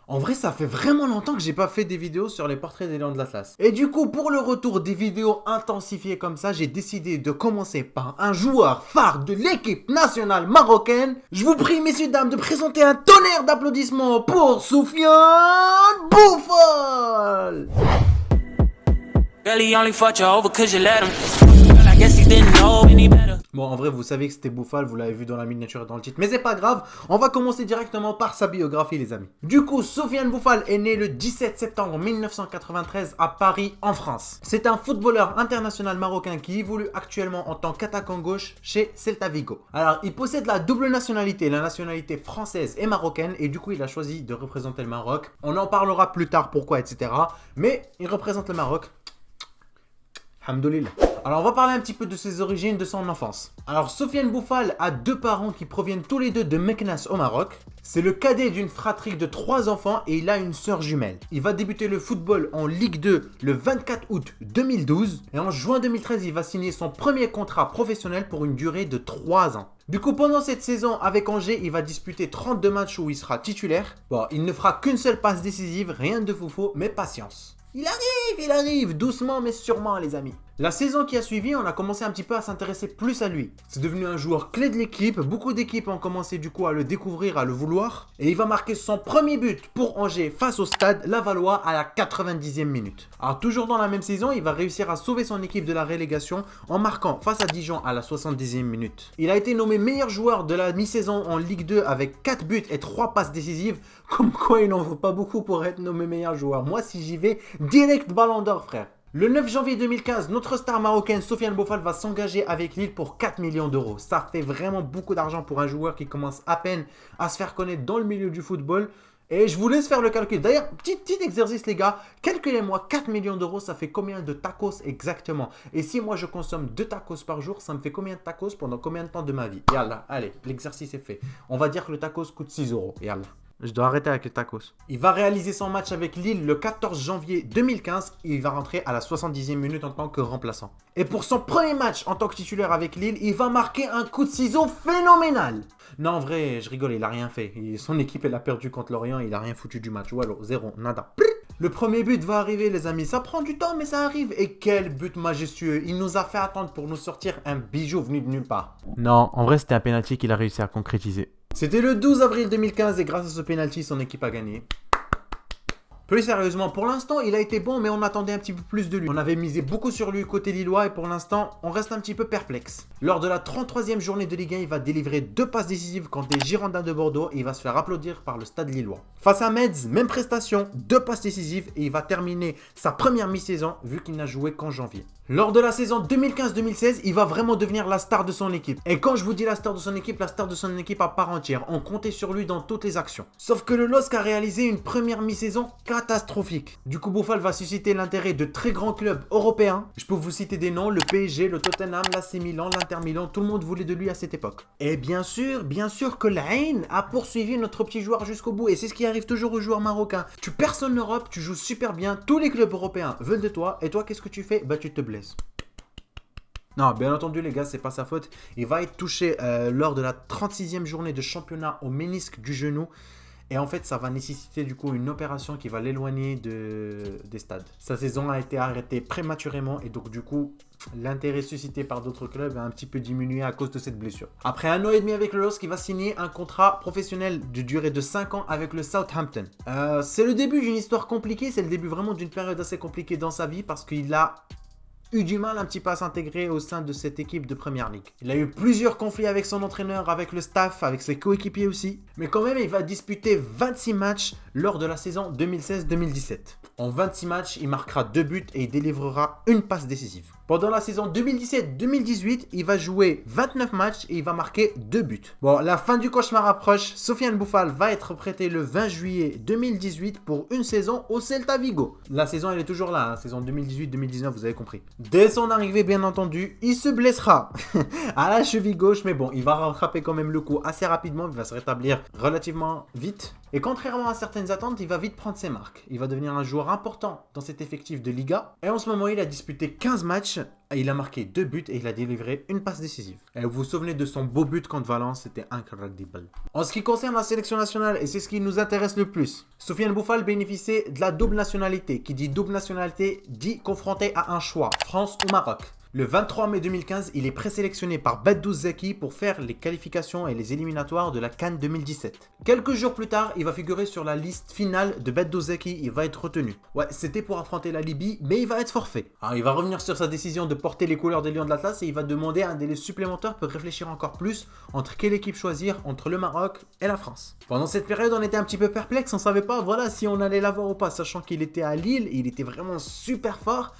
En vrai, ça fait vraiment longtemps que j'ai pas fait des vidéos sur les portraits des Lions de l'Atlas. Et du coup, pour le retour des vidéos intensifiées comme ça, j'ai décidé de commencer par un joueur phare de l'équipe nationale marocaine. Je vous prie, messieurs, dames, de présenter un tonnerre d'applaudissements pour Soufiane Boufal. Bon, en vrai, vous savez que c'était Boufal, vous l'avez vu dans la miniature et dans le titre, mais c'est pas grave, on va commencer directement par sa biographie, les amis. Du coup, Soufiane Boufal est né le 17 septembre 1993 à Paris, en France. C'est un footballeur international marocain qui évolue actuellement en tant qu'attaquant gauche chez Celta Vigo. Alors, il possède la double nationalité, la nationalité française et marocaine, et du coup, il a choisi de représenter le Maroc. On en parlera plus tard, pourquoi, etc. Mais il représente le Maroc. Alhamdoulilah. Alors on va parler un petit peu de ses origines, de son enfance. Alors Soufiane Boufal a deux parents qui proviennent tous les deux de Meknès au Maroc. C'est le cadet d'une fratrie de 3 enfants et il a une sœur jumelle. Il va débuter le football en Ligue 2 le 24 août 2012 et en juin 2013 il va signer son premier contrat professionnel pour une durée de 3 ans. Du coup, pendant cette saison avec Angers, il va disputer 32 matchs où il sera titulaire. Bon, il ne fera qu'une seule passe décisive, rien de foufou, mais patience. Il arrive, doucement mais sûrement les amis. La saison qui a suivi, on a commencé un petit peu à s'intéresser plus à lui. C'est devenu un joueur clé de l'équipe, beaucoup d'équipes ont commencé du coup à le découvrir, à le vouloir. Et il va marquer son premier but pour Angers face au Stade Lavallois à la 90e minute. Alors toujours dans la même saison, il va réussir à sauver son équipe de la relégation en marquant face à Dijon à la 70e minute. Il a été nommé meilleur joueur de la mi-saison en Ligue 2 avec 4 buts et 3 passes décisives. Comme quoi il n'en faut pas beaucoup pour être nommé meilleur joueur. Moi si j'y vais, direct Ballon d'Or frère. Le 9 janvier 2015, notre star marocaine Soufiane Boufal va s'engager avec Lille pour 4 millions d'euros. Ça fait vraiment beaucoup d'argent pour un joueur qui commence à peine à se faire connaître dans le milieu du football. Et je vous laisse faire le calcul. D'ailleurs, petit exercice les gars, calculez-moi 4 millions d'euros, ça fait combien de tacos exactement? Et si moi je consomme 2 tacos par jour, ça me fait combien de tacos pendant combien de temps de ma vie? Yallah, allez, l'exercice est fait. On va dire que le tacos coûte 6 euros. Yallah. Je dois arrêter avec les tacos. Il va réaliser son match avec Lille le 14 janvier 2015 et il va rentrer à la 70e minute en tant que remplaçant. Et pour son premier match en tant que titulaire avec Lille, il va marquer un coup de ciseau phénoménal. Non, en vrai, je rigole, il a rien fait. Son équipe, elle a perdu contre Lorient, il a rien foutu du match. Voilà, zéro, nada. Le premier but va arriver les amis, ça prend du temps mais ça arrive. Et quel but majestueux, il nous a fait attendre pour nous sortir un bijou venu de nulle part. Non, en vrai c'était un penalty qu'il a réussi à concrétiser. C'était le 12 avril 2015 et grâce à ce penalty, son équipe a gagné. Plus sérieusement, pour l'instant, il a été bon, mais on attendait un petit peu plus de lui. On avait misé beaucoup sur lui côté lillois et pour l'instant, on reste un petit peu perplexe. Lors de la 33e journée de Ligue 1, il va délivrer 2 passes décisives contre les Girondins de Bordeaux et il va se faire applaudir par le stade lillois. Face à Metz, même prestation, 2 passes décisives et il va terminer sa première mi-saison vu qu'il n'a joué qu'en janvier. Lors de la saison 2015-2016, il va vraiment devenir la star de son équipe. Et quand je vous dis la star de son équipe, la star de son équipe à part entière. On comptait sur lui dans toutes les actions. Sauf que le LOSC a réalisé une première mi-saison catastrophique. Du coup, Boufal va susciter l'intérêt de très grands clubs européens. Je peux vous citer des noms, le PSG, le Tottenham, l'AC Milan, l'Inter Milan. Tout le monde voulait de lui à cette époque. Et bien sûr que l'Ain a poursuivi notre petit joueur jusqu'au bout. Et c'est ce qui arrive toujours aux joueurs marocains. Tu perces en Europe, tu joues super bien. Tous les clubs européens veulent de toi. Et toi, qu'est-ce que tu fais? Bah, tu te blesses. Non, bien entendu les gars, c'est pas sa faute. Il va être touché lors de la 36e journée de championnat au ménisque du genou. Et en fait, ça va nécessiter du coup une opération qui va l'éloigner des stades. Sa saison a été arrêtée prématurément et donc du coup, l'intérêt suscité par d'autres clubs a un petit peu diminué à cause de cette blessure. Après 1 an et demi avec le LOSC, il va signer un contrat professionnel de durée de 5 ans avec le Southampton. C'est le début d'une histoire compliquée, c'est le début vraiment d'une période assez compliquée dans sa vie parce qu'il a eu du mal un petit peu à s'intégrer au sein de cette équipe de Première Ligue. Il a eu plusieurs conflits avec son entraîneur, avec le staff, avec ses coéquipiers aussi. Mais quand même, il va disputer 26 matchs lors de la saison 2016-2017. En 26 matchs, il marquera 2 buts et il délivrera une passe décisive. Pendant la saison 2017-2018, il va jouer 29 matchs et il va marquer 2 buts. Bon, la fin du cauchemar approche. Soufiane Boufal va être prêté le 20 juillet 2018 pour une saison au Celta Vigo. La saison, elle est toujours là, hein, saison 2018-2019, vous avez compris. Dès son arrivée, bien entendu, il se blessera à la cheville gauche. Mais bon, il va rattraper quand même le coup assez rapidement. Il va se rétablir relativement vite. Et contrairement à certaines attentes, il va vite prendre ses marques. Il va devenir un joueur important dans cet effectif de Liga. Et en ce moment, il a disputé 15 matchs, il a marqué 2 buts et il a délivré une passe décisive. Et vous vous souvenez de son beau but contre Valence, c'était incroyable. En ce qui concerne la sélection nationale, et c'est ce qui nous intéresse le plus, Soufiane Boufal bénéficiait de la double nationalité. Qui dit double nationalité dit confronté à un choix, France ou Maroc. Le 23 mai 2015, il est présélectionné par Beddouz Zeki pour faire les qualifications et les éliminatoires de la CAN 2017. Quelques jours plus tard, il va figurer sur la liste finale de Beddouz Zeki, il va être retenu. Ouais, c'était pour affronter la Libye, mais il va être forfait. Alors, il va revenir sur sa décision de porter les couleurs des Lions de l'Atlas et il va demander un délai supplémentaire pour réfléchir encore plus entre quelle équipe choisir entre le Maroc et la France. Pendant cette période, on était un petit peu perplexe, on savait pas voilà, si on allait l'avoir ou pas, sachant qu'il était à Lille et il était vraiment super fort.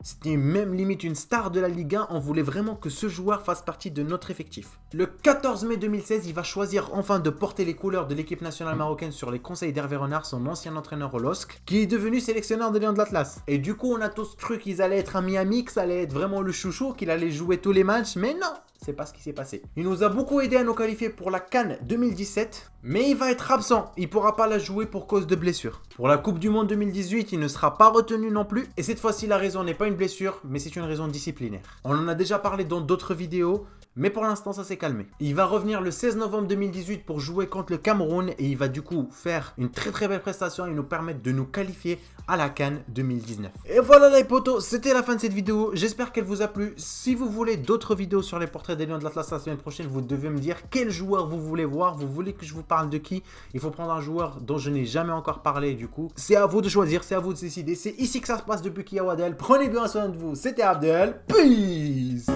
C'était même limite une star de la Ligue 1, on voulait vraiment que ce joueur fasse partie de notre effectif. Le 14 mai 2016, il va choisir enfin de porter les couleurs de l'équipe nationale marocaine sur les conseils d'Hervé Renard, son ancien entraîneur au LOSC, qui est devenu sélectionneur des Lions de l'Atlas. Et du coup, on a tous cru qu'ils allaient être à Miami, que ça allait être vraiment le chouchou, qu'il allait jouer tous les matchs, mais non! C'est pas ce qui s'est passé. Il nous a beaucoup aidé à nous qualifier pour la CAN 2017, mais il va être absent. Il pourra pas la jouer pour cause de blessure. Pour la Coupe du Monde 2018, il ne sera pas retenu non plus. Et cette fois-ci, la raison n'est pas une blessure, mais c'est une raison disciplinaire. On en a déjà parlé dans d'autres vidéos, mais pour l'instant, ça s'est calmé. Il va revenir le 16 novembre 2018 pour jouer contre le Cameroun et il va du coup faire une très belle prestation et nous permettre de nous qualifier à la CAN 2019. Et voilà les potos, c'était la fin de cette vidéo. J'espère qu'elle vous a plu. Si vous voulez d'autres vidéos sur les portraits des Lions de l'Atlas la semaine prochaine, vous devez me dire quel joueur vous voulez voir. Vous voulez que je vous parle de qui? Il faut prendre un joueur dont je n'ai jamais encore parlé du coup. C'est à vous de choisir, c'est à vous de décider. C'est ici que ça se passe depuis Kiawadel. Prenez bien soin de vous. C'était Abdel. Peace.